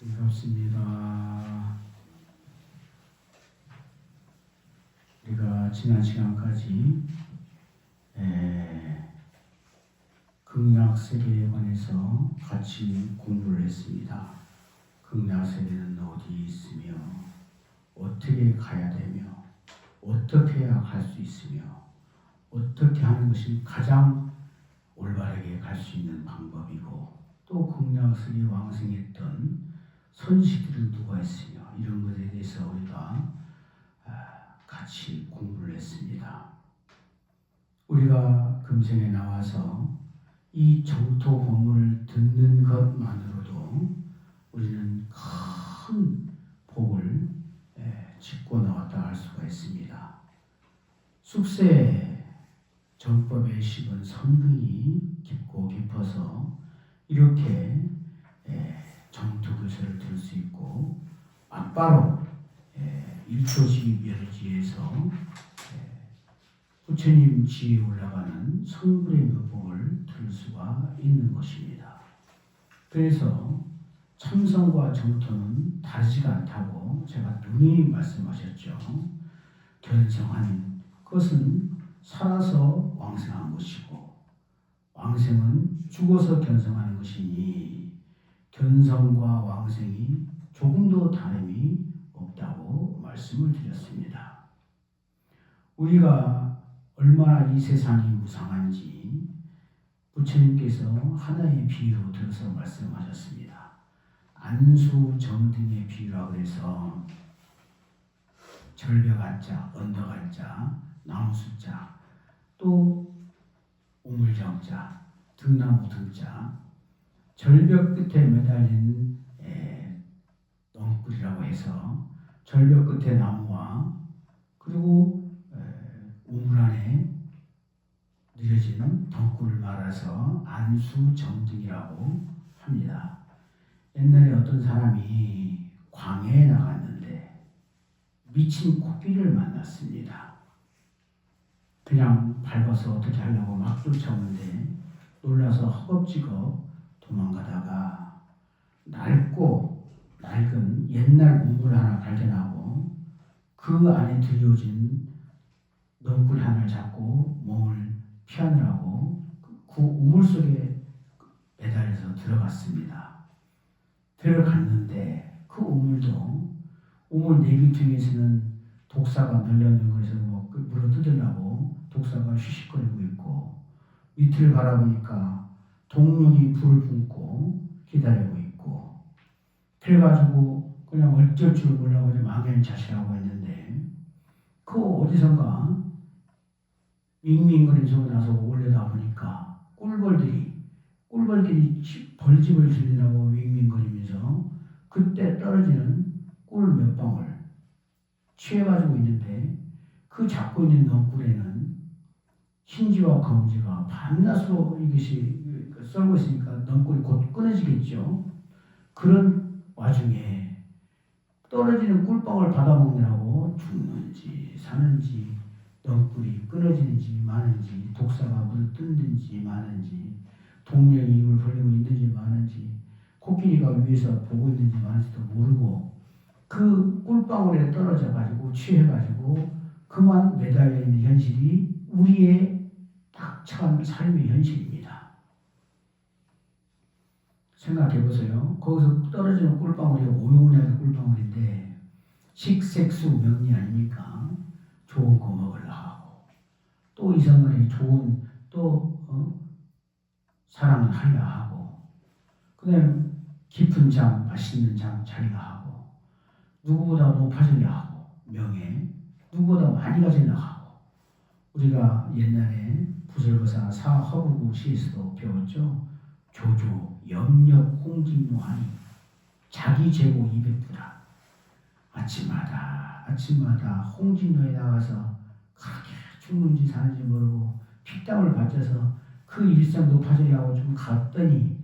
반갑습니다. 우리가 지난 시간까지 극락세계에 관해서 같이 공부를 했습니다. 극락세계는 어디 있으며 어떻게 가야 되며 어떻게 해야 갈 수 있으며 어떻게 하는 것이 가장 올바르게 갈 수 있는 방법이고 또 극락세계 왕생했던 선식들은 누가 있으며 이런 것에 대해서 우리가 같이 공부를 했습니다. 우리가 금생에 나와서 이 정토 법문을 듣는 것만으로도 우리는 큰 복을 짓고 나왔다 할 수가 있습니다. 숙세 정법의 식은 선근이 깊고 깊어서 이렇게 정토 교세를 들을 수 있고 막바로 일초지 멸지에서 부처님 지에 올라가는 성불의 묘법을 들을 수가 있는 것입니다. 그래서 참선과 정토는 다르지가 않다고 제가 누누이 말씀하셨죠. 견성하는 것은 살아서 왕생한 것이고 왕생은 죽어서 견성하는 것이니 견성과 왕생이 조금도 다름이 없다고 말씀을 드렸습니다. 우리가 얼마나 이 세상이 무상한지 부처님께서 하나의 비유로 들어서 말씀하셨습니다. 안수정등의 비유라고 해서 절벽 한자, 언덕 한자, 나무 숫자, 또 우물정자, 등나무 등자, 절벽 끝에 매달린 넝굴이라고 해서 절벽 끝에 나무와 그리고 우물 안에 느려지는 덩굴을 말아서 안수정등이라고 합니다. 옛날에 어떤 사람이 광야에 나갔는데 미친 코끼리를 만났습니다. 그냥 밟아서 어떻게 하려고 막 쫓아오는데 놀라서 허겁지겁 도망가다가 낡은 옛날 우물 하나 발견하고 그 안에 들여진 넝굴 하나를 잡고 몸을 피하느라고 그 우물 속에 매달려서 들어갔습니다. 들어갔는데 그 우물도 우물 내비퉁에서는 독사가 널려있는 것에서 물어 뜯으려고 독사가 휘식거리고 있고 밑을 바라보니까 동룡이 불을 뿜고 기다리고 있고 그래가지고 그냥 어쩔 줄 몰라고 망연자실하고 있는데 그 어디선가 밍밍거리는 소리 나서 올려다 보니까 꿀벌들이 벌집을 지으라고 밍밍거리면서 그때 떨어지는 꿀 몇 방울 취해가지고 있는데 그 잡고 있는 넝굴에는 흰지와 검지가 밤낮으로 이것이 썰고 있으니까 넝굴이 곧 끊어지겠죠. 그런 와중에 떨어지는 꿀방울 받아먹느라고 죽는지 사는지 넝굴이 끊어지는지 마는지 독사가 물을 뜯는지 마는지 동령이 입을 벌리고 있는지 마는지 코끼리가 위에서 보고 있는지 마는지도 모르고 그 꿀방울에 떨어져 가지고 취해가지고 그만 매달려 있는 현실이 우리의 닥쳐간 삶의 현실입니다. 생각해 보세요. 거기서 떨어지는 꿀방울이 오용량의 꿀방울인데 식색수 명리 아닙니까? 좋은 거 먹으려 하고 또 이성간에 좋은 또 사랑을 하려 하고 그다음에 깊은 잠, 맛있는 잠 자기가 하고 누구보다 높아지려 하고 명예 누구보다 많이 가지려 하고 우리가 옛날에 부설거사 사허부부 시에서도 배웠죠. 조조, 염력, 홍진무하니 자기 재고 200부라 아침마다 홍진로에 나가서 그렇게 죽는지 사는지 모르고 피땀을 바쳐서 그 일상 높아지려고 좀 갔더니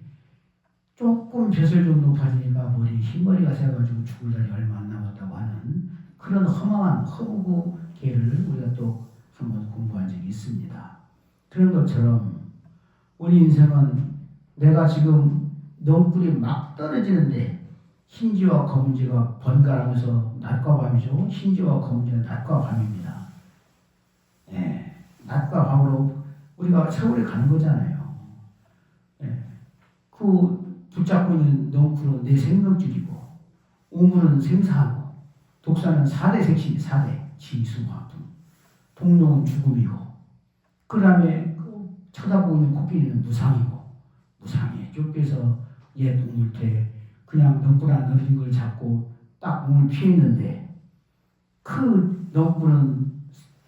조금 벼슬 좀 높아지니까 흰머리가 새가지고 죽을 날이 얼마 안 남았다고 하는 그런 허망한 허부부 계를 우리가 또 한번 공부한 적이 있습니다. 그런 것처럼 우리 인생은 내가 지금 넝굴이 막 떨어지는데 흰지와 검은지가 번갈아가면서 낮과 밤이죠. 흰지와 검은지는 낮과 밤입니다. 예, 낮과 밤으로 우리가 세월이 가는 거잖아요. 예, 그 붙잡고 있는 넝쿨은 내 생명줄이고 우물은 생사하고 독사는 4대 색신이 4대 지수화tum 동룡은 죽음이고 그 다음에 그 쳐다보고 있는 코끼리는 무상이고 무상에 쫓겨서 옛 우물태 그냥 넝쿨 안 어린 걸 잡고 딱 몸을 피했는데 그 넝쿨은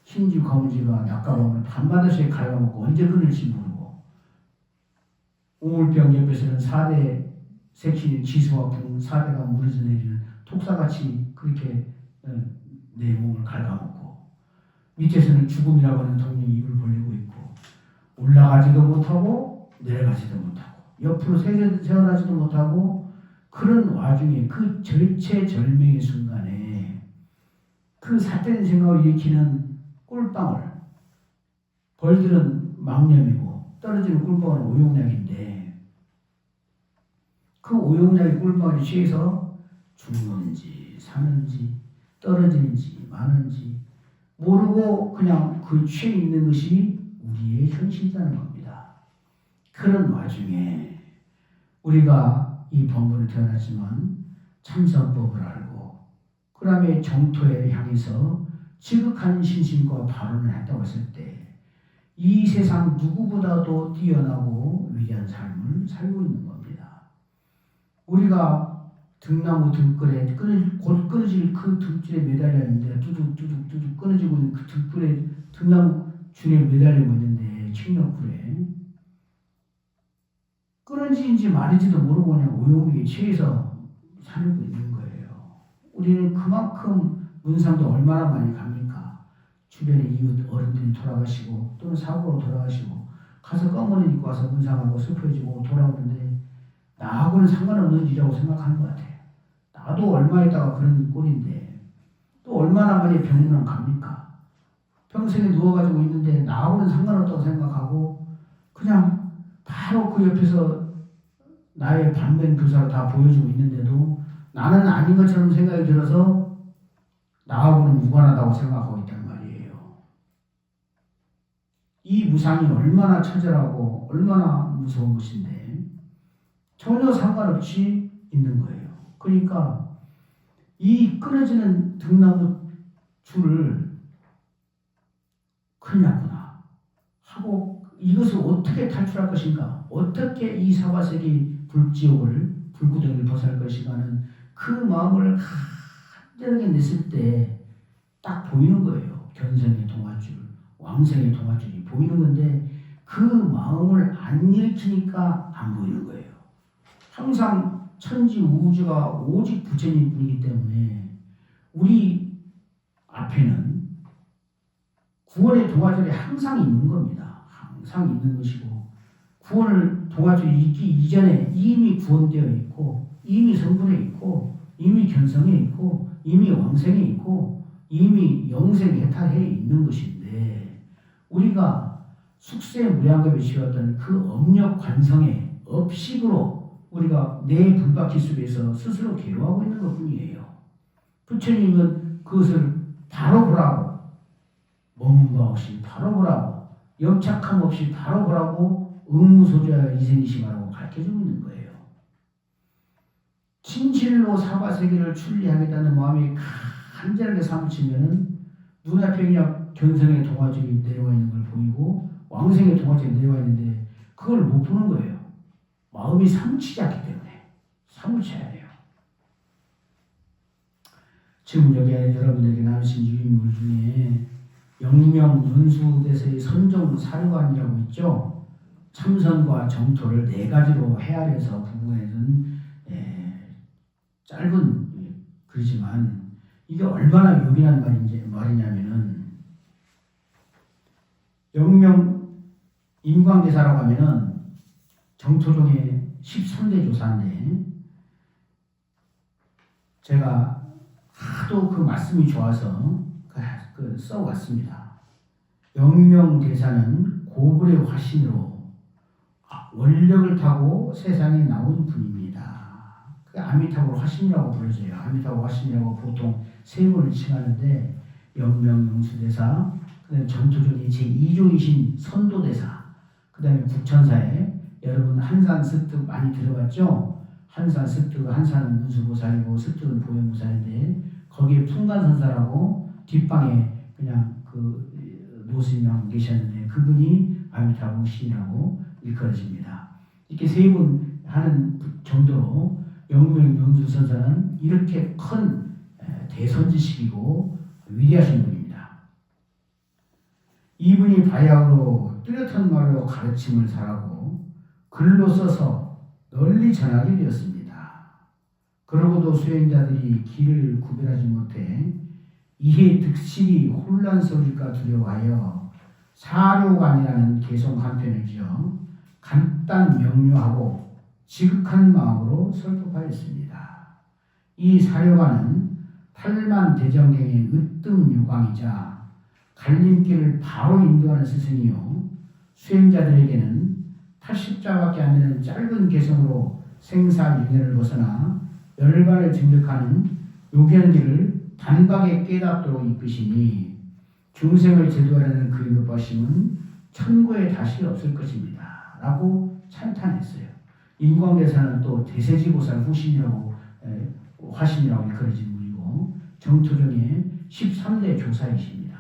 흰지 검은지가 낮과 밤을 밤마다씩 갉아먹고 언제 끊을지 모르고 우물병 옆에서는 4대 색신인 지수와 붕 4대가 무너져 내리는 독사같이 그렇게 내 몸을 갉아먹고 밑에서는 죽음이라고 하는 동룡이 입을 벌리고 있고 올라가지도 못하고 내려가지도 못하고 옆으로 세어나지도 못하고 그런 와중에 그 절체절명의 순간에 그 삿된 생각을 일으키는 꿀방울 벌들은 망념이고 떨어지는 꿀방울은 오용약인데 그 오용약의 꿀방울에 취해서 죽는지 사는지 떨어지는지 마는지 모르고 그냥 그 취해 있는 것이 우리의 현실이라는 겁니다. 그런 와중에 우리가 이 범부를 태어났지만 참선법을 알고 그 다음에 정토에 향해서 지극한 신심과 발언을 했다고 했을 때 이 세상 누구보다도 뛰어나고 위대한 삶을 살고 있는 겁니다. 우리가 등나무 등불에 곧 끊어질 그 등줄에 매달려 있는데 뚜둑 끊어지고 있는 그 등불에 등나무 줄에 매달리고 있는데 칡렁불에 끊어지는지 말인지도 모르고 그냥 오용에 취해서 살고 있는 거예요. 우리는 그만큼 문상도 얼마나 많이 갑니까? 주변에 이웃 어른들이 돌아가시고 또는 사고로 돌아가시고 가서 검은옷 입고 와서 문상하고 슬퍼지고 돌아오는데 나하고는 상관없는 일이라고 생각하는 것 같아요. 나도 얼마 있다가 그런 꼴인데 또 얼마나 많이 병문안 갑니까? 평생에 누워가지고 있는데 나하고는 상관없다고 생각하고 그냥 바로 그 옆에서 나의 반면 교사로 다 보여주고 있는데도 나는 아닌 것처럼 생각이 들어서 나하고는 무관하다고 생각하고 있단 말이에요. 이 무상이 얼마나 처절하고 얼마나 무서운 것인데 전혀 상관없이 있는 거예요. 그러니까 이 끊어지는 등나무 줄을 큰일 났구나 하고 이것을 어떻게 탈출할 것인가, 어떻게 이 사바세기 불지옥을 불구덩이를 벗어날 것인가는 그 마음을 간절하게 냈을 때 딱 보이는 거예요. 견성의 동화줄, 왕성의 동화줄이 보이는 건데 그 마음을 안 일으키니까 안 보이는 거예요. 항상 천지 우주가 오직 부처님 뿐이기 때문에 우리 앞에는 구원의 동화줄이 항상 있는 겁니다. 항상 있는 것이고 구원을 동화줄이 있기 이전에 이미 구원되어 있고 이미 성불해 있고 이미 견성해 있고 이미 왕생해 있고 이미 영생해탈해 있는 것인데 우리가 숙세 무량겁에 지었던 그 업력 관성의 업식으로 우리가 내 불박희 속에서 스스로 괴로워하고 있는 것뿐이에요. 부처님은 그것을 바로 보라고 머문 바 없이 바로 보라고 염착함 없이 바로 보라고 응무소주하여 이생이시마라고 가르쳐주고 있는 거예요. 진실로 사바세계를 출리하겠다는 마음이 간절하게 사무치면은 눈앞에 그냥 견성의 동화줄이 내려와 있는 걸 보이고 왕생의 동화줄이 내려와 있는데 그걸 못 보는 거예요. 마음이 사무치지 않기 때문에 사무쳐야 돼요. 지금 여기 여러분에게 나누신 유인물 중에 영명 연수대세의 선정 사료관이라고 있죠. 참선과 정토를 4가지로 헤아려서 부분에는 짧은 글이지만 이게 얼마나 요긴한 말이냐면은 영명 임광대사라고 하면은 정토종의 13대 조사인데 제가 하도 그 말씀이 좋아서 써왔습니다. 영명대사는 고불의 화신으로 원력을 타고 세상에 나온 분입니다. 그 아미타불 화신이라고 불러져요. 아미타불 화신이라고 보통 세 번을 칭하는데 영명영수대사, 그다음에 전투종의 제2조이신 선도대사, 그다음에 국천사에 여러분 한산 습득 많이 들어봤죠? 한산 습득, 한산은 문수보살이고 습득은 보현보살인데 거기에 풍간선사라고 뒷방에 그냥 그 노스님하고 계셨는데 그분이 아미타불 신이라고 일컬어집니다. 이렇게 세 분 하는 정도로 영명영수선사는 이렇게 큰 대선지식이고 위대하신 분입니다. 이분이 바야흐로 뚜렷한 말로 가르침을 잘하고 글로 써서 널리 전하게 되었습니다. 그러고도 수행자들이 길을 구별하지 못해 이해 득실이 혼란스러울까 두려워하여 사료관이라는 개성 한 편을 지어 간단 명료하고 지극한 마음으로 설법하였습니다. 이 사료관은 8만 대정경의 으뜸 유광이자 갈림길을 바로 인도하는 스승이요 수행자들에게는 80자밖에 안 되는 짧은 개성으로 생사윤회를 벗어나 열반을 증득하는 요견길을 단박에 깨닫도록 이끄시니 중생을 제도하려는 그의 높아심은 천고에 다시 없을 것입니다. 라고 찬탄했어요. 인광대사는 또 대세지보살 후신이라고 화신이라고 일컬어진 분이고 정토종의 13대 조사이십니다.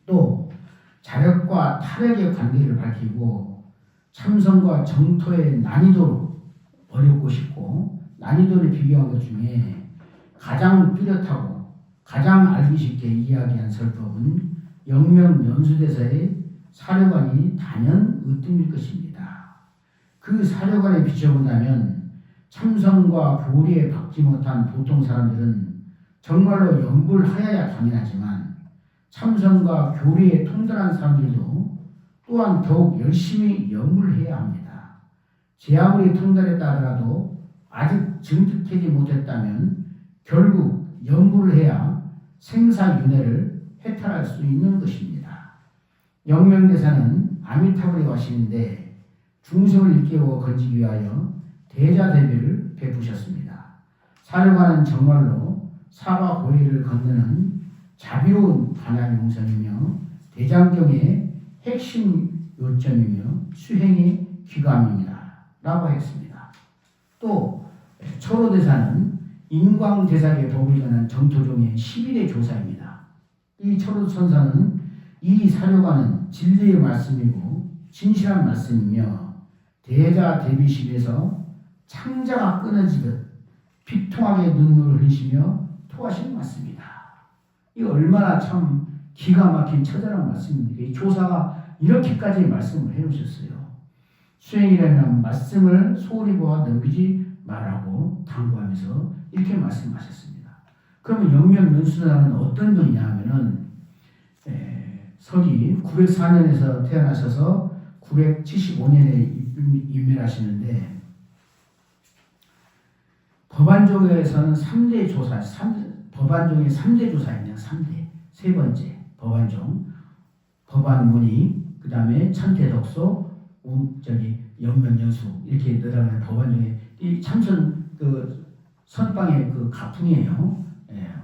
또 자력과 타력의 관계를 밝히고 참선과 정토의 난이도를 어렵고 쉽고 난이도를 비교한 것 중에 가장 뚜렷하고 가장 알기 쉽게 이야기한 설법은 영명연수대사의 사료관이 단연 으뜸일 것입니다. 그 사료관에 비춰본다면 참선과 교리에 박지 못한 보통 사람들은 정말로 염불하여야 당연하지만 참선과 교리에 통달한 사람들도 또한 더욱 열심히 염불해야 합니다. 제 아무리 통달했다 하더라도 아직 증득하지 못했다면 결국 염불을 해야 생사윤회를 해탈할 수 있는 것입니다. 영명대사는 아미타불에 와시는데 중생을 일깨워 건지기 위하여 대자대비를 베푸셨습니다. 사료관은 정말로 사바고해를 건너는 자비로운 반야용선이며 대장경의 핵심 요점이며 수행의 귀감입니다. 라고 했습니다. 또 철호대사는 인광대사의 법을 전한 정토종의 11대 조사입니다. 이 철호선사는 이 사료관은 진리의 말씀이고 진실한 말씀이며 대자대비실에서 창자가 끊어지듯 비통하게 눈물을 흘리시며 토하신 말씀이다. 이거 얼마나 참 기가 막힌 처절한 말씀입니까? 이 조사가 이렇게까지 말씀을 해놓으셨어요. 수행이라는 말씀을 소홀히 보아 넘기지 말라고 당부하면서 이렇게 말씀하셨습니다. 그러면 영명연수사는 어떤 분이냐 하면은 서기 904년에서 태어나셔서 975년에 임멸하시는데 법안종에서는 3대 조사, 법안종의 3대 조사입니다. 3대. 세 번째 법안종, 법안문의, 그 다음에 천태덕소, 영명연수 이렇게 들어가는 법안종의 이 참선 그 선방의 그 가풍이에요.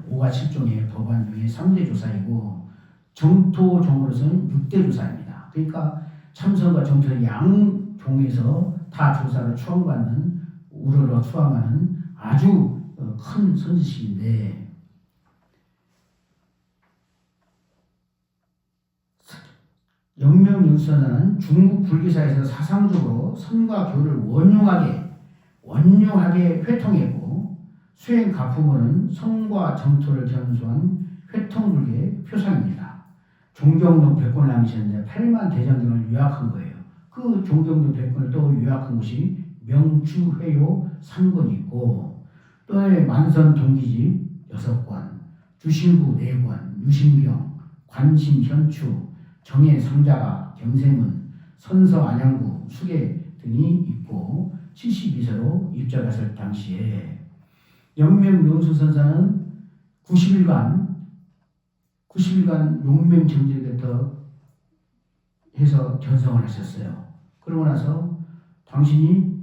5가 7종의 법안종의 3대 조사이고 정토종으로서는 6대 조사입니다. 그러니까 참선과 정토의 양종에서 다 조사를 추앙받는 우러러 추앙하는 아주 큰 선지식인데 영명연수는 중국 불교사에서 사상적으로 선과 교를 원흉하게 회통했고 수행 가품으로는 성과 정토를 견수한 회통불교의 표상입니다. 종경록 100권을 남기셨는데 8만 대장경을 요약한 거예요. 그 종경록 100권을 또 요약한 것이 명추회요 3권이 있고 또 만선 동기집 6권, 주신구 4권, 유신경, 관심현추, 정해성자가, 경세문, 선서안양구, 수계 등이 있고 72서로 입적했을 당시에 영명연수선사는 90일간 용맹정진부터 해서 견성을 하셨어요. 그러고 나서 당신이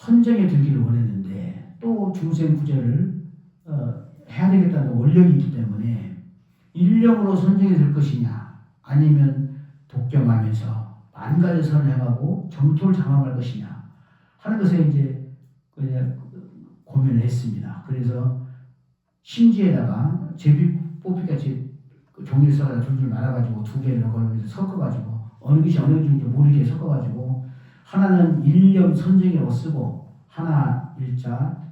선정에 들기를 원했는데 또 중생 구제를 해야 되겠다는 원력이 있기 때문에 일령으로 선정이 될 것이냐 아니면 독경하면서 만 가지 선을 행하고 정토를 장악할 것이냐 하는 것에 이제 그냥 고민을 했습니다. 그래서 심지에다가 제비 뽑기같이 종이를 써서 둘둘 말아가지고 두 개를 걸면서 섞어가지고 어느 것이 어느 것인지 모르게 섞어가지고 하나는 일령 선정이라고 쓰고 하나 일자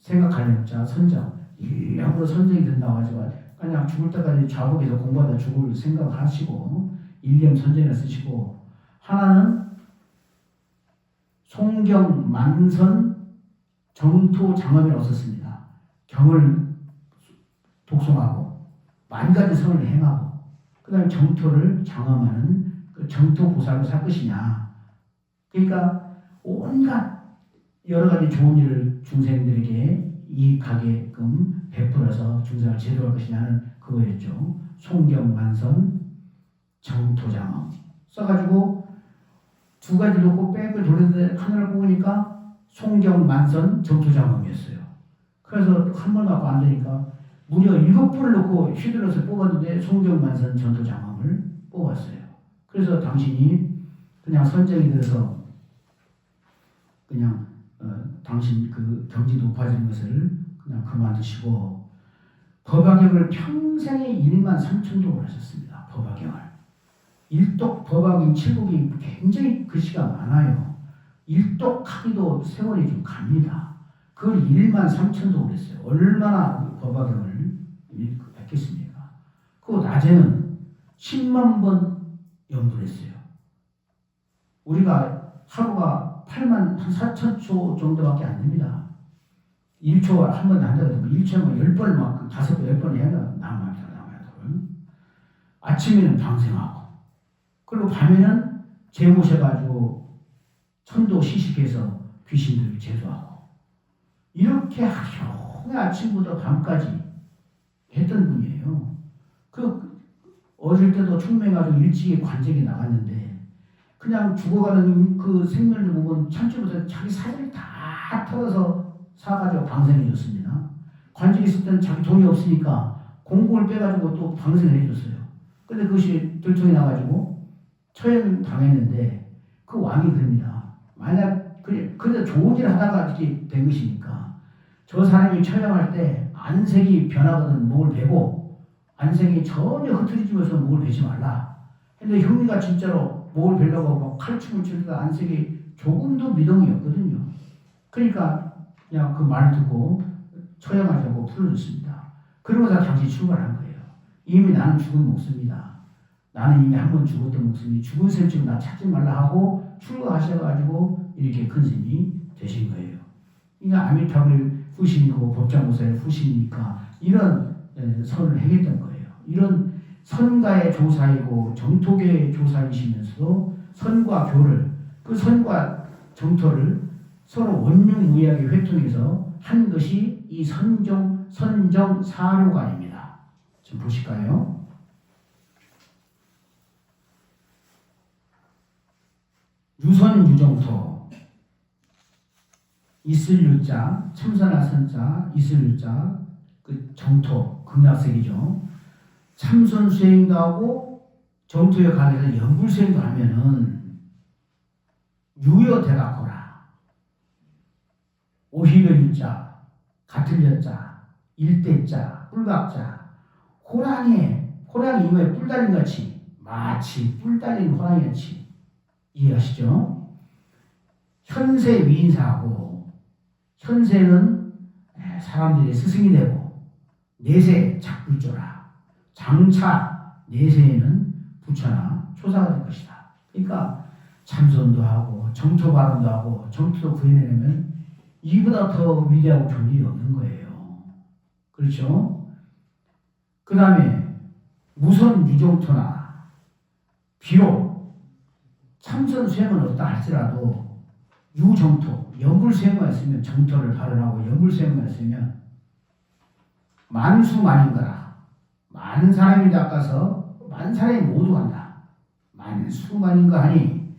생각하는 자 선정 일령으로 선정이 된다고 하지만 그냥 죽을 때까지 좌복에서 공부하다 죽을 생각하시고 일령 선정을 쓰시고 하나는 송경 만선 정토 장엄이라고 썼습니다. 경을 독송하고 만 가지 선을 행하고 그 다음에 정토를 장엄하는 그 정토 보살로 살 것이냐. 그러니까 온갖 여러 가지 좋은 일을 중생들에게 이익하게끔 베풀어서 중생을 제도할 것이냐는 그거였죠. 송경만선 정토장엄 써가지고 두 가지 놓고 백을 돌렸는데 하늘을 뽑으니까 송경만선 정토장엄이었어요. 그래서 한 번 갖고 안 되니까 무려 7번을 놓고 휘둘러서 뽑았는데 송경만선 정토장엄을 뽑았어요. 그래서 당신이 그냥 선정이 돼서 그냥 당신 그 경지 높아진 것을 그냥 그만두시고 법화경을 평생에 1만 3천독을 하셨습니다. 법화경을. 일독 법화경 칠곡이 굉장히 글씨가 많아요. 일독하기도 세월이 좀 갑니다. 그걸 1만 3천독을 했어요. 얼마나 법화경을 했겠습니까? 그 낮에는 10만 번 연불 했어요. 우리가 하루가 8만 4천 초 정도밖에 안 됩니다. 1초 한 번 한다고 해도 1초면 10번을 막 5번, 10번 해야 남아요. 아침에는 방생하고 그리고 밤에는 제모셔가지고 천도 시식해서 귀신들을 제도하고 이렇게 하루 종일 아침부터 밤까지 했던 분이에요. 그 어릴 때도 충맹가지고 일찍이 관직에 나갔는데 그냥 죽어가는 그 생명을 보면 참치부터 자기 사진을 다 털어서 사가지고 방생해 줬습니다. 관직에 있을 때는 자기 돈이 없으니까 공공을 빼가지고 또 방생을 해줬어요. 근데 그것이 들통이 나가지고 처형 당했는데 그 왕이 그럽니다. 만약 그래도 좋은 일 하다가 이렇게 된 것이니까 저 사람이 처형할 때 안색이 변하거든 목을 베고 안색이 전혀 흐트러지면서 목을 베지 말라. 근데 형리가 진짜로 목을 베려고 막 칼춤을 추다가 안색이 조금도 미동이 없거든요. 그러니까 그냥 그 말을 듣고 처형하자고 풀어줬습니다. 그러고서 당시 출발한 거예요. 이미 나는 죽은 목숨이다. 나는 이미 한 번 죽었던 목숨이 죽은 셈 치고 나 찾지 말라 하고 출가하셔가지고 이렇게 큰 스님이 되신 거예요. 그러니까 아미타불 후신이고 법장고사의 후신이니까 이런 선을 행했던 거예요. 이런 선가의 조사이고 정토계의 조사이시면서도 선과 교를 그 선과 정토를 서로 원흉무이하게 회통해서 한 것이 이 선정 사료관입니다. 좀 보실까요? 유선 유정토 있을 유자 참선할 선자 있을 유자 그 정토 극락색이죠. 참선 수행도 하고 정토에 가게서 연불 수행도 하면은 유여대각호라 오히려 유자 같은 여자 일대자 뿔각자 호랑이 이마에 뿔 달린 같이 마치 뿔 달린 호랑이 같이 이해하시죠? 현세 위인사하고 현세는 사람들의 스승이 되고 내세 작불조라 장차 내세에는 부처나 초사가 될 것이다. 그러니까 참선도 하고 정토 발언도 하고 정토도 구해내려면 이보다 더 위대하고 좋은 일이 없는 거예요. 그렇죠? 그 다음에 무선 유정토나 비록 참선 수행은 없다 할지라도 유정토, 연불 수행만 했으면 정토를 발언하고 연불 수행만 했으면 만수만인 거라. 많은 사람이 닦아서 많은 사람이 모두 간다. 만수만인 거 하니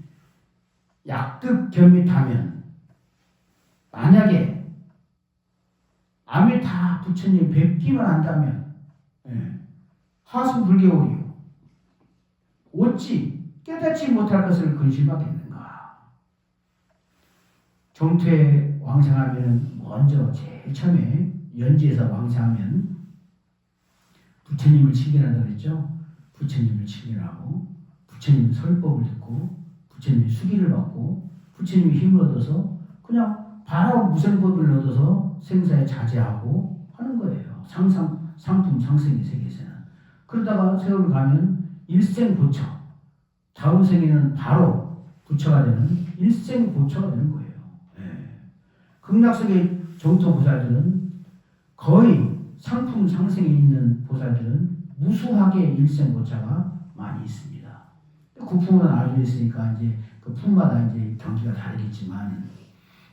약득 겸mit하면 만약에 암에 다 부처님 뵙기만 한다면 하수 불개오리요 어찌 깨닫지 못할 것을 근심하겠는가. 정토에 왕생하면 먼저 제일 처음에 연지에서 왕생하면 부처님을 칭견한다고 그랬죠. 부처님을 칭견하고 부처님 설법을 듣고 부처님의 수기를 받고 부처님의 힘을 얻어서 그냥 바로 무생법을 얻어서 생사에 자제하고 하는 거예요. 상품 상승의 세계에서는. 그러다가 세월을 가면 일생보처, 다음 생에는 바로 부처가 되는 일생보처가 되는 거예요. 극락세계 정토 보살들은 거의 상품 상승에 있는 보살들은 무수하게 일생보처가 많이 있습니다. 구품은 알고 있으니까 이제 그 품마다 이제 경기가 다르겠지만,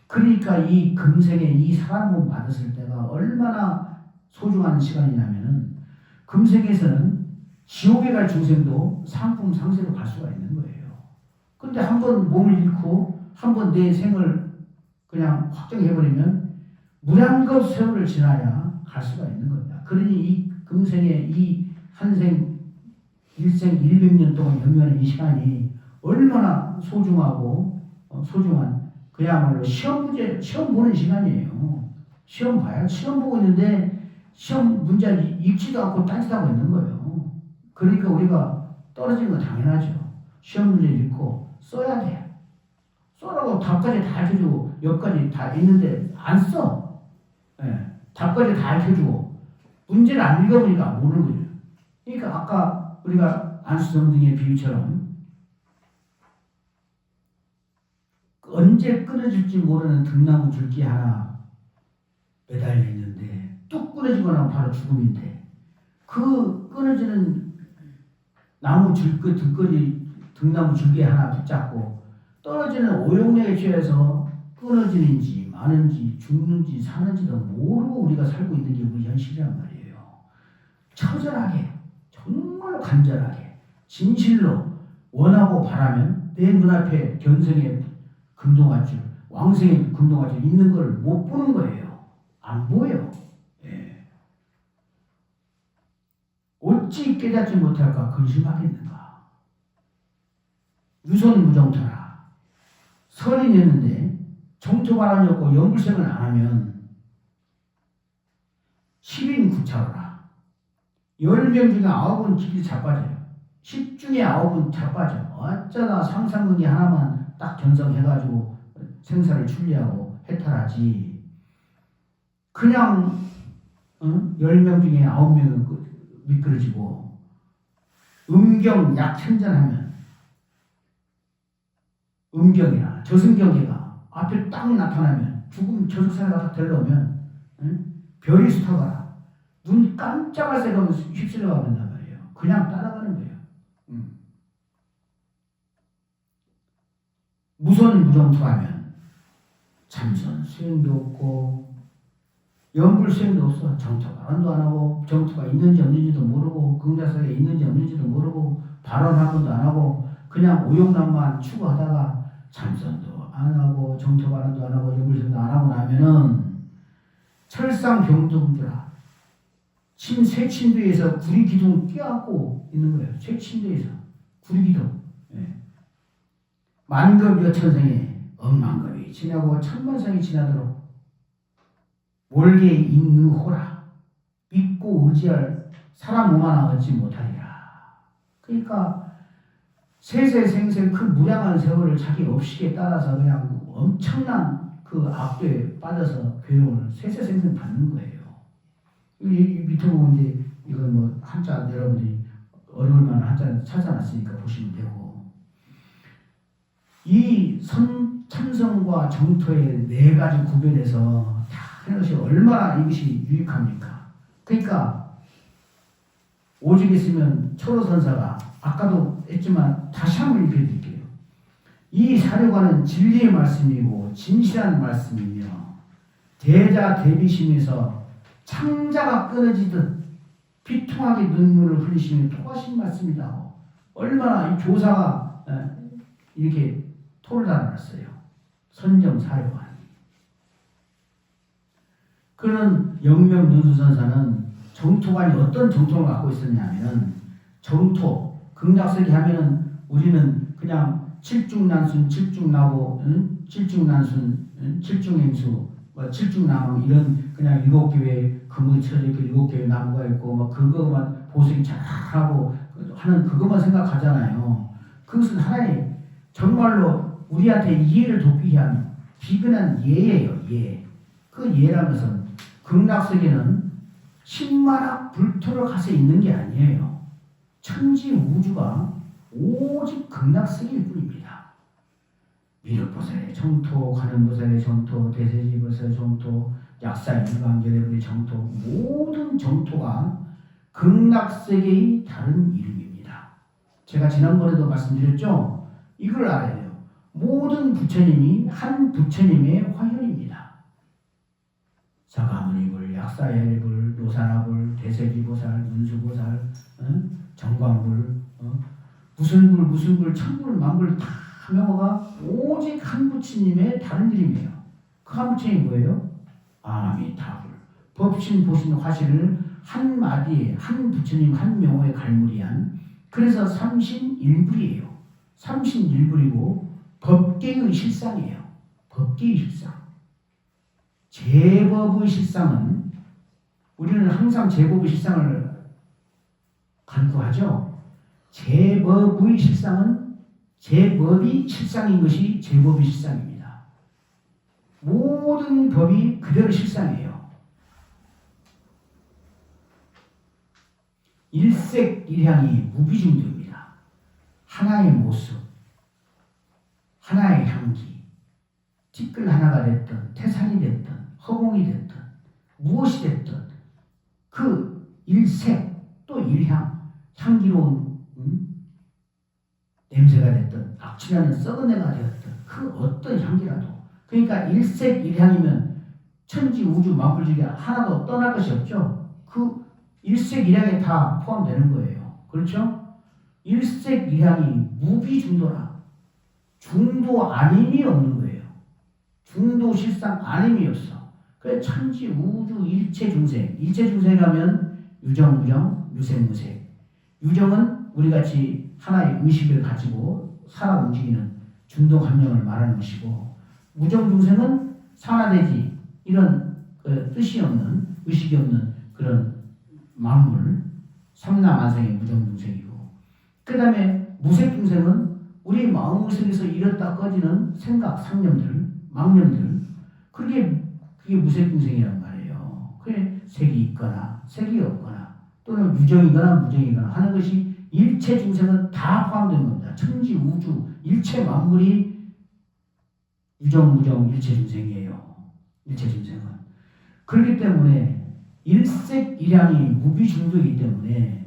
그러니까 이 금생에 이 사람 몸 받았을 때가 얼마나 소중한 시간이냐면은 금생에서는 지옥에 갈 중생도 상품 상세로 갈 수가 있는 거예요. 근데 한 번 몸을 잃고 한 번 내 생을 그냥 확정해버리면 무량겁 세월을 지나야 갈 수가 있는 겁니다. 그러니 이 금생에 이 한생 일생 100년 동안 경유하는 이 시간이 얼마나 소중하고 소중한 그야말로 시험 보는 시간이에요. 시험 봐야 시험 보고 있는데 시험 문제 읽지도 않고 따지도 하고 있는 거예요. 그러니까 우리가 떨어지는 건 당연하죠. 시험 문제 읽고 써야 돼. 써라고 답까지 다 알려주고 여기까지 다 있는데 안 써. 답까지 다 알려주고 문제를 안 읽어보니까 모르는 거죠. 그러니까 아까 우리가 안수정 등의 비유처럼 언제 끊어질지 모르는 등나무 줄기 하나 매달려 있는데 뚝 끊어지고 나면 바로 죽음인데, 그 끊어지는 나무 줄기 등나무 줄기 하나 붙잡고 떨어지는 오용량에 취해서 끊어지는지 마는지 죽는지 사는지도 모르고 우리가 살고 있는 게 우리 현실이란 말이에요. 처절하게 정말 간절하게 진실로 원하고 바라면 내 눈앞에 견성의 금동아줄, 왕생의 금동아줄 있는 걸 못 보는 거예요. 안 보여. 어찌 깨닫지 못할까 근심하겠는가. 유선무정토라. 선이 됐는데 정토바람이 없고 영불생을 안 하면 10인 구차로라. 10명 중에 9은 길이 자빠져요. 10 중에 9은 자빠져. 어쩌다 상상근이 하나만 딱 견성해가지고 생사를 출리하고 해탈하지. 그냥 10명 중에 9명은 미끄러지고 음경 약천전하면 음경이나 저승경계가 앞에 딱 나타나면 죽음 저승사가 딱 들러오면 별이 스쳐가라. 눈 깜짝할 새가 휩쓸려가 버린단 말이에요. 그냥 따라가는 거예요. 무선 무정토하면 참선 수행도 없고 연불 수행도 없어. 정토 발언도 안 하고 정토가 있는지 없는지도 모르고 긍자석에 있는지 없는지도 모르고 발언 한 번도 안 하고 그냥 오용락만 추구하다가 참선도 안 하고 정토 발언도 안 하고 연불 수행도 안 하고 나면은 철상병동주라. 새 침대에서 구리기둥 껴안고 있는 거예요. 새 침대에서 구리기둥. 만급 여천생에 억만급이 지나고 천만생이 지나도록 몰게 인의호라. 믿고 의지할 사람 몸 하나 얻지 못하리라. 그러니까 세세생생 그 무량한 세월을 자기 업식에 따라서 그냥 엄청난 그 악도에 빠져서 괴로움을 세세생생 받는 거예요. 이 밑에 보면 이제 이건 뭐 한자 여러분들이 어려울 만한 한자 찾아놨으니까 보시면 되고, 이 참성과 정토의 네 가지 구별해서 다 하는 것이 얼마나 이것이 유익합니까? 그러니까 오직 있으면 초로선사가 아까도 했지만 다시 한번 읽어드릴게요. 이 사료관은 진리의 말씀이고 진실한 말씀이며 대자 대비심에서 창자가 끊어지듯 비통하게 눈물을 흘리시며 토하신 말씀이다. 얼마나 이 조사가 이렇게 토를 달아놨어요. 선정 사료관. 그런 영명연수선사는 정토관이 어떤 정토를 갖고 있었냐면 정토, 극락세기 하면은 우리는 그냥 칠중난순, 칠중나고, 칠중난순, 칠중행수, 뭐 칠중나무 이런 그냥 7개의 금이 쳐져 있고 7개의 나무가 있고 뭐 그거만 보석이 잘하고 하는 그것만 생각하잖아요. 그것은 하나의 정말로 우리한테 이해를 돕기 위한 비근한 예예요. 예. 그 예라는 것은 극락세계는 신만학 불토를 가서 있는 게 아니에요. 천지 우주가 오직 극락세계일 뿐입니다. 미륵보살의 정토, 관음보살의 정토, 대세지보살의 정토, 약사일관계대불의 정토, 모든 정토가 극락세계의 다른 이름입니다. 제가 지난번에도 말씀드렸죠? 이걸 알아야 돼요. 모든 부처님이 한 부처님의 화현입니다. 사가모니불, 약사일불, 노사나불, 대세지보살, 문수보살, 정광불, 무슨 불, 천불, 만불 다 명호가 오직 한 부처님의 다른 이름이에요. 그 한 부처님이 뭐예요? 아미타불. 법신, 보신, 화신을 한 마디에 한 부처님 한 명호에 갈무리한 그래서 삼신일불이에요. 삼신일불이고 법계의 실상이에요. 법계의 실상. 제법의 실상은 우리는 항상 제법의 실상을 간구하죠. 제법의 실상은 제법이 실상인 것이 제법의 실상입니다. 모든 법이 그대로 실상이에요. 일색일향이 무비중도입니다. 하나의 모습, 하나의 향기, 티끌 하나가 됐든 태산이 됐든 허공이 됐든 무엇이 됐든 그 일색 또 일향 향기로운 냄새가 됐든 악취나는 썩은 애가 되었든 그 어떤 향기라도 그러니까 일색 일향이면 천지 우주 만물중에 하나도 떠날 것이 없죠. 그 일색 일향에 다 포함되는 거예요. 그렇죠? 일색 일향이 무비중도라. 중도 아님이 없는 거예요. 중도 실상 아님이 없어. 그래 천지 우주 일체 중생. 일체 중생이라면 유정 무정 유생 무생. 유정은 우리 같이 하나의 의식을 가지고 살아 움직이는 중도 감정을 말하는 것이고 무정 중생은 산화되지 이런 뜻이 없는 의식이 없는 그런 만물 삼라만생의 무정 중생이고 그 다음에 무색 중생은 우리 마음속에서 일었다 꺼지는 생각, 상념들, 망념들 그게 무색 중생이란 말이에요. 그게 색이 있거나 색이 없거나 또는 유정이거나 무정이거나 하는 것이 일체 중생은 다 포함된 겁니다. 천지 우주 일체 만물이 유정 무정 일체 중생이에요. 일체 중생은 그렇기 때문에 일색일향이 무비중도이기 때문에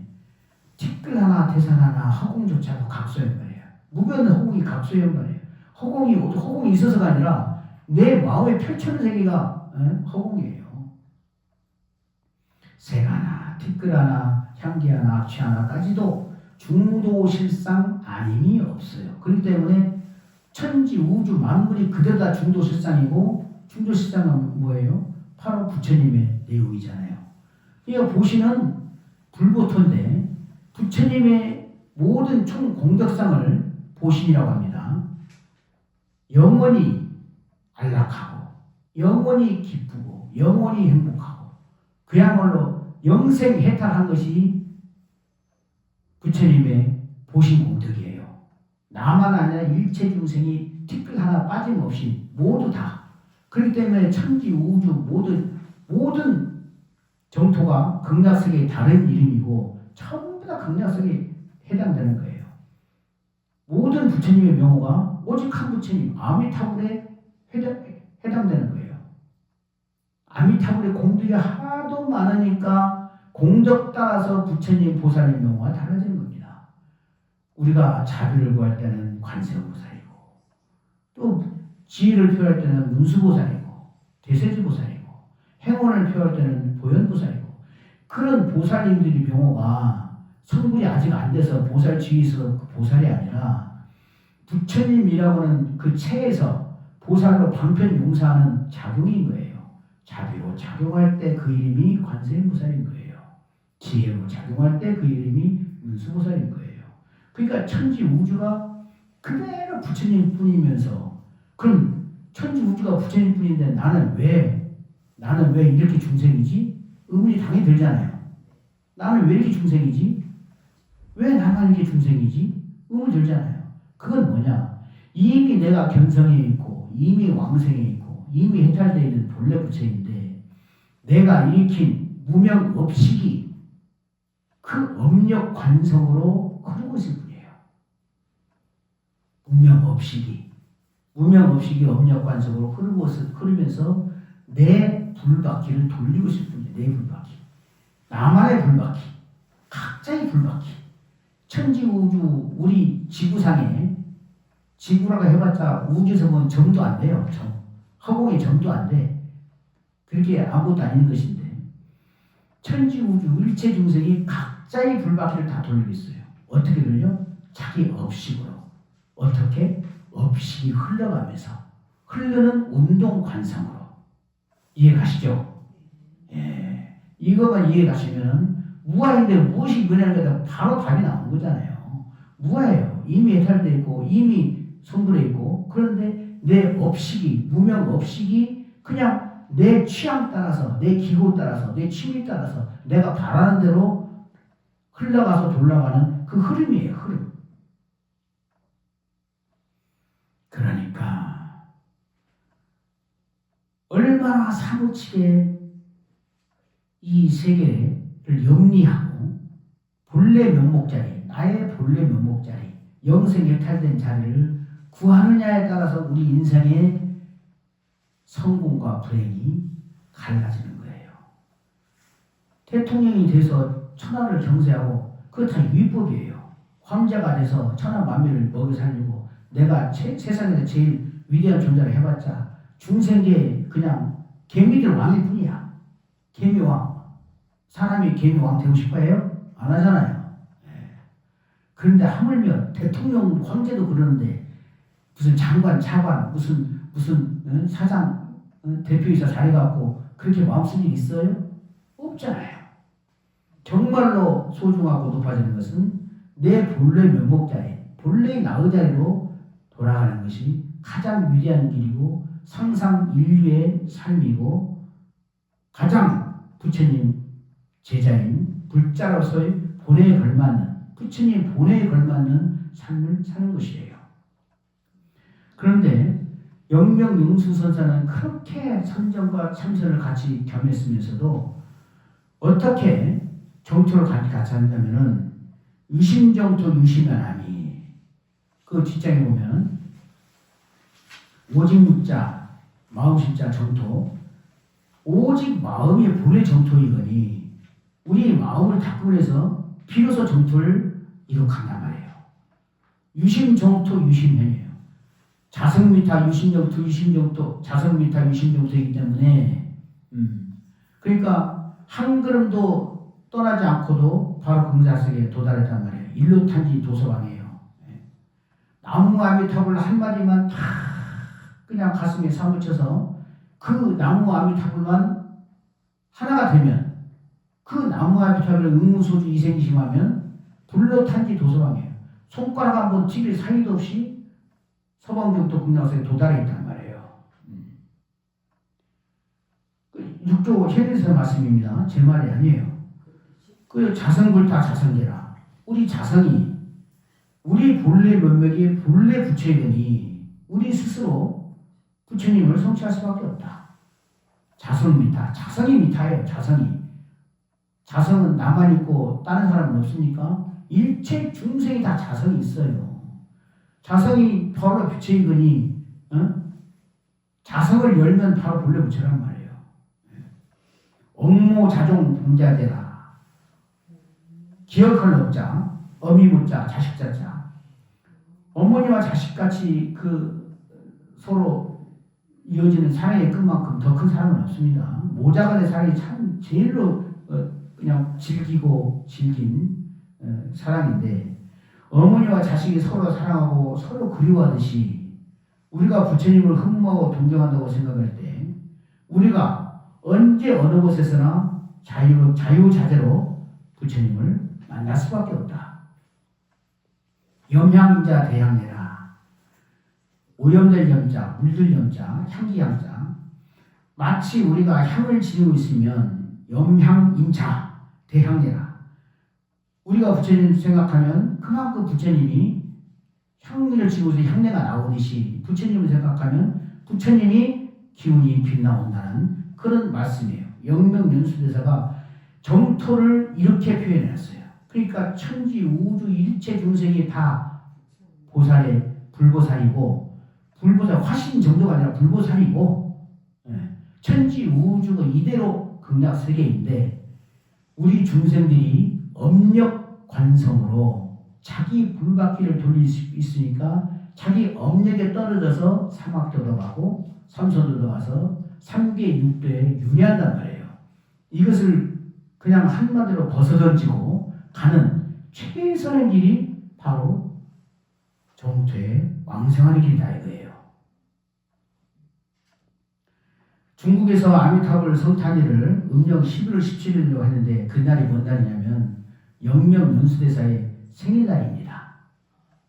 티끌 하나 태산 하나 허공조차도 각소연 말이에요. 무변은 허공이 각소연 말이에요. 허공이 있어서가 아니라 내 마음에 펼쳐는 세계가 허공이에요. 색 하나, 티끌 하나, 향기 하나, 악취 하나까지도 중도 실상 아님이 없어요. 그렇기 때문에 천지 우주 만물이 그대로 다 중도 실상이고 중도 실상은 뭐예요? 바로 부처님의 내용이잖아요. 이거 보시는 불보토인데 부처님의 모든 총 공덕상을 보신이라고 합니다. 영원히 안락하고 영원히 기쁘고 영원히 행복하고 그야말로 영생해탈한 것이 부처님의 보신 공덕이에요. 나만 아니라 일체 중생이 티끌 하나 빠짐없이 모두 다 그렇기 때문에 천지 우주 모든 정토가 극락세계의 다른 이름이고 전부 다 극락세계에 해당되는 거예요. 모든 부처님의 명호가 오직 한 부처님 아미타불에 해당되는 거예요. 아미타불의 공덕이 하도 많으니까 공덕 따라서 부처님 보살님 명호가 달라지는 겁니다. 우리가 자비를 구할 때는 관세음보살이고 또 지혜를 표할 때는 문수보살이고 대세지보살이고 행원을 표할 때는 보현보살이고 그런 보살님들이 명호가 성불이 아직 안 돼서 보살 지위에서 보살이 아니라 부처님이라고는 그 체에서 보살로 방편 용사하는 자궁인 거예요. 자비로 작용할 때 그 이름이 관세음보살인 거예요. 지혜로 작용할 때 그 이름이 문수보살인 거예요. 그러니까 천지 우주가 그대로 부처님 뿐이면서, 그럼 천지 우주가 부처님 뿐인데 나는 왜 이렇게 중생이지? 의문이 당연히 들잖아요. 나는 왜 이렇게 중생이지? 왜 나만 이렇게 중생이지? 의문이 들잖아요. 그건 뭐냐? 이미 내가 견성해 있고 이미 왕생해 있고 이미 해탈되어 있는 본래 부처인데 내가 일으킨 무명업식이 그 업력 관성으로 흐르고 있을 뿐이에요. 무명업식이 업력 관성으로 흐르면서 내 불바퀴를 돌리고 있을 뿐이에요. 내 불바퀴. 나만의 불바퀴. 각자의 불바퀴. 천지우주 우리 지구상에, 지구라고 해봤자 우주에서 보면 점도 안 돼요. 허공에 점도 안 돼. 그렇게 아무것도 아닌 것인데 천지우주 일체 중생이 각자의 불바퀴를 다 돌리고 있어요. 어떻게 돌려? 자기 업식으로. 어떻게? 업식이 흘러가면서 흐르는 운동 관성으로. 이해가시죠? 예. 이것만 이해가시면 무아인데 무엇이 이거냐는 게 바로 답이 나오는 거잖아요. 무아예요. 이미 해탈되어 있고 이미 성불해 있고, 그런데 내 업식이, 무명 업식이 그냥 내 취향 따라서, 내 기호 따라서, 내 취미 따라서 내가 바라는 대로 흘러가서 돌아가는 그 흐름이에요. 흐름. 그러니까 얼마나 사무치게 이 세계를 영리하고 본래 면목자리, 나의 본래 면목자리, 영생해탈된 자리를 구하느냐에 따라서 우리 인생의 성공과 불행이 갈라지는 거예요. 대통령이 돼서 천하를 경세하고 그거 다 위법이에요. 황제가 돼서 천하 만민을 먹여 살리고 내가 세상에서 제일 위대한 존재를 해봤자 중생계 그냥 개미들 왕일 뿐이야. 개미왕. 사람이 개미왕 되고 싶어해요? 안 하잖아요. 그런데 하물며 대통령 황제도 그러는데 무슨 장관, 차관, 무슨 사장, 대표이사 자리 갖고 그렇게 마음 쓸 일 있어요? 없잖아요. 정말로 소중하고 높아지는 것은 내 본래 면목자리, 본래의 나의 자리로 돌아가는 것이 가장 위대한 길이고 상상 인류의 삶이고 가장 부처님 제자인 불자로서의 본에 걸맞는, 부처님 본에 걸맞는 삶을 사는 것이에요. 그런데 영명영수선사는 그렇게 선정과 참선을 같이 겸했으면서도 어떻게 정토를 같이 하냐면은 유심정토 유심연함이, 그 뒷장에 보면 오직 육자 마음심자 정토, 오직 마음이 본래 정토이거니 우리 마음을 닦으면서 비로소 정토를 이룩한단 말이에요. 유심정토 유심연이에요. 자성미타 유심정토 유심정토, 자성미타 유심정토이기 때문에 그러니까 한 걸음도 떠나지 않고도 바로 금자석에 도달했단 말이에요. 일로탄지 도서방이에요. 나무 아미타불 한마디만 다 그냥 가슴에 사무쳐서 그 나무 아미타불만 하나가 되면, 그 나무 아미타불을 응무소주 이생심하면 불로탄지 도서방이에요. 손가락 한번 찌를 사이도 없이 서방정토 금강석에 도달해 있단 말이에요. 6조 현에서 말씀입니다. 제 말이 아니에요. 그 자성불타 자성계라. 우리 자성이, 우리 본래 면목이 본래 부처이더니 우리 스스로 부처님을 성취할 수밖에 없다. 자성미타. 자성이 미타예요. 자성은 나만 있고 다른 사람은 없으니까 일체 중생이 다 자성이 있어요. 자성이 바로 부처이거니 자성을 열면 바로 본래 부처란 말이에요. 업모자종 봉자대라. 기억할 업자, 어미무자, 자식자자. 어머니와 자식같이 그 서로 이어지는 사랑의 끝만큼 더 큰 사랑은 없습니다. 모자간의 사랑이 참 제일로 그냥 질긴 사랑인데, 어머니와 자식이 서로 사랑하고 서로 그리워하듯이 우리가 부처님을 흠모하고 동경한다고 생각할 때 우리가 언제 어느 곳에서나 자유자재로 부처님을 만날 수밖에 없다. 염향인자 대향내라. 오염될 염자, 물들 염자, 향기 향자. 마치 우리가 향을 지니고 있으면 염향인자 대향내라. 우리가 부처님 생각하면 그만큼 부처님이 향기를 지고서 향내가 나오듯이 부처님을 생각하면 부처님이 기운이 빛나온다는 그런 말씀이에요. 영명연수대사가 정토를 이렇게 표현했어요. 그러니까 천지, 우주, 일체 중생이 다 보살의 불보살이고, 불보살 화신 정도가 아니라 불보살이고, 천지, 우주가 이대로 극락세계인데 우리 중생들이 업력 관성으로 자기 불바퀴를 돌릴 수 있으니까 자기 업력에 떨어져서 사막 들어가고 삼선 들어가서 3계 6도에 윤회한단 말이에요. 이것을 그냥 한마디로 벗어던지고 가는 최선의 길이 바로 정토에 왕생하는 길이다 이거예요. 중국에서 아미타불 성탄일을 음력 11월 17일로 했는데 그날이 뭔 날이냐면 영명연수대사의 생일날입니다.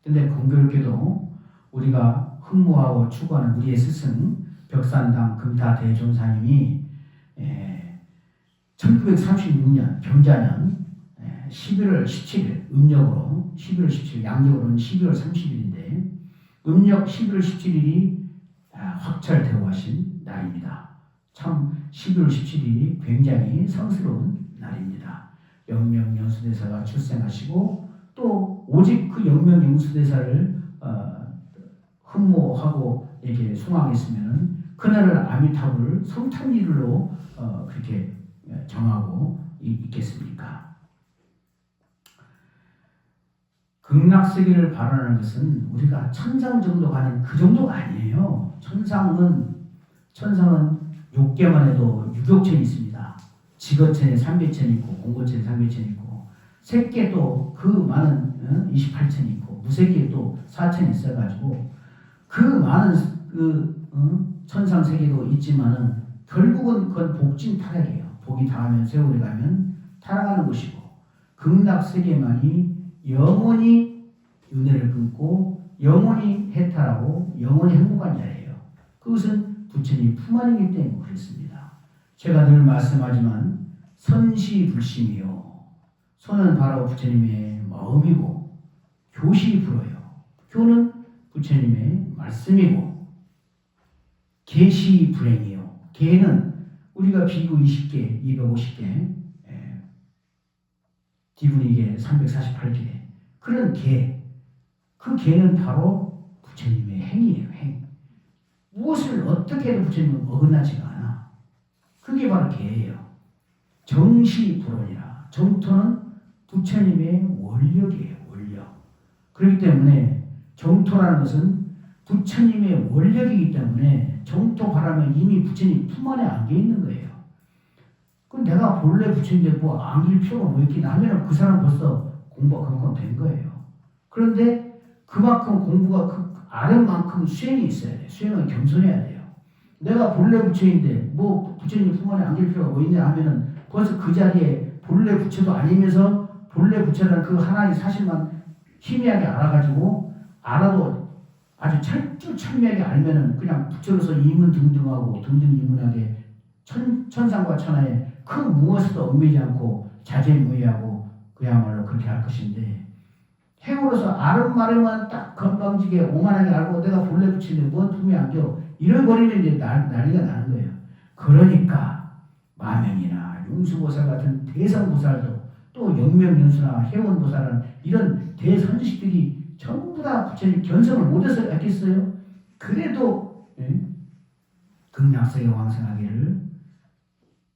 근데 공교롭게도 우리가 흠모하고 추구하는 우리의 스승 벽산당 금타대종사님이 1936년 병자년 11월 17일 음력으로 11월 17일 양력으로는 12월 30일인데 음력 11월 17일이 확철되어 하신 날입니다. 참 11월 17일이 굉장히 성스러운 날입니다. 영명연수대사가 출생하시고 또 오직 그 영명연수대사를 흠모하고 이렇게 숭앙했으면 그날을 아미타불 성탄일로 그렇게 정하고 있겠습니까? 극락세계를 발언하는 것은 우리가 천상 정도 가는 그 정도가 아니에요. 천상은 6개만 해도 유격천이 있습니다. 지거천에 300천이 있고 공고천에 300천이 있고 색계도 그 많은 28천이 있고 무색계에 또 4천이 있어가지고 그 많은 천상 세계도 있지만은 결국은 그건 복진타락이에요. 복이 닿으면 세월이 가면 타락하는 곳이고 극락 세계만이 영원히 윤회를 끊고 영원히 해탈하고 영원히 행복한 자리예요. 그것은 부처님 품 안이기 때문에 그렇습니다. 제가 늘 말씀하지만 선시불심이요. 선은 바로 부처님의 마음이고 교시 불어요. 교는 부처님의 말씀이고 계시 불행이요. 계는 우리가 비구 20개, 250개, 디분이계 348개 그런 계, 그 계는 바로 부처님의 행이에요. 행. 무엇을 어떻게 해도 부처님은 어긋나지가 않아. 그게 바로 계예요. 정시불원이라. 정토는 부처님의 원력이에요. 원력. 그렇기 때문에 정토라는 것은 부처님의 원력이기 때문에 정토 바라면 이미 부처님 품 안에 안겨 있는 거예요. 그럼 내가 본래 부처님인데 뭐 안길 필요가 뭐 있긴 하면 그 사람 벌써 공부가 그만큼 된 거예요. 그런데 그만큼 공부가 그 아랫만큼 수행이 있어야 돼요. 수행은 겸손해야 돼요. 내가 본래 부처인데 뭐 부처님 품 안에 안길 필요가 뭐 있냐 하면은 벌써 그 자리에 본래 부처도 아니면서 본래 부처라는 그 하나의 사실만 희미하게 알아가지고 알아도 아주 철두철미하게 알면은 그냥 부처로서 이문등등하고 등등이문하게 천상과 천하에 그 무엇에도 얽매이지 않고 자제무의하고 그야말로 그렇게 할 것인데 행으로서 아름마름만 딱 건방지게 오만하게 알고 내가 본래 부처인데 뭔 품이 안겨 이래버리면 이제 난리가 나는 거예요. 그러니까 마명이나 용수보살 같은 대성보살도 또 영명연수나 해원보살은 이런 대선지식들이 전부 다 부처님 견성을 못해서 했겠어요? 그래도 극락세계 왕생하기를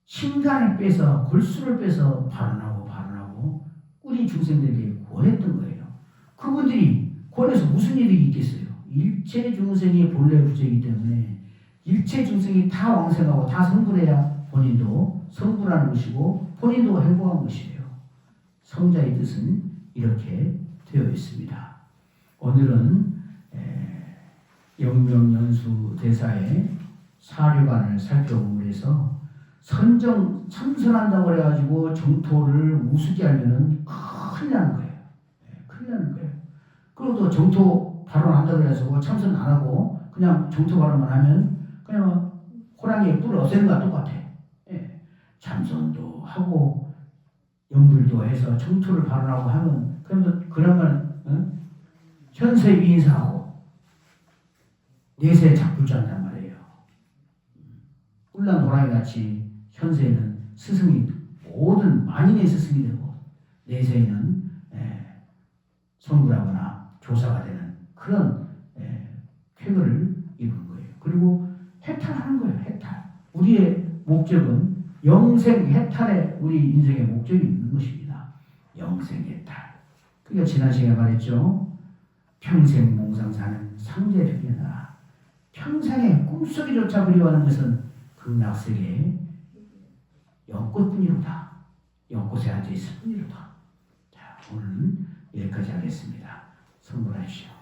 신간을 빼서 골수를 빼서 발언하고 우리 중생들에게 권했던 거예요. 그분들이 권해서 무슨 일이 있겠어요? 일체 중생이 본래 부처이기 때문에 일체 중생이 다 왕생하고 다 성불해야 본인도 성불하는 것이고 본인도 행복한 것이에요. 성자의 뜻은 이렇게 되어 있습니다. 오늘은 영명연수 대사의 사료관을 살펴보면서 참선한다고 그래가지고 정토를 우습게 하면은 큰일 나는 거예요. 큰일 나는 거예요. 그리고 또 정토 발언한다고 그래서 참선 안 하고 그냥 정토 발언만 하면 그냥 호랑이의 뿔을 없애는 거랑 똑같아. 참선도 하고 염불도 해서 정토를 발언하고 하면 그러면 현세 위인사하고 내세 작불자한단 말이에요. 뿔난 호랑이 같이 현세에는 스승이 모든 만인의 스승이 되고 내세에는 성불하거나 조사가 되는 그런 쾌거를 이루는 거예요. 그리고 해탈하는 거예요. 해탈. 우리의 목적은 영생 해탈에 우리 인생의 목적이 있는 것입니다. 영생 해탈. 그러니까 지난 시간에 말했죠. 평생 몽상사는 상대벽이나 평생의 꿈속에조차 그리워하는 것은 극락세계의 연꽃뿐이로다. 연꽃에 앉아있을 뿐이로다. 자, 오늘은 여기까지 하겠습니다. 선물하십시오.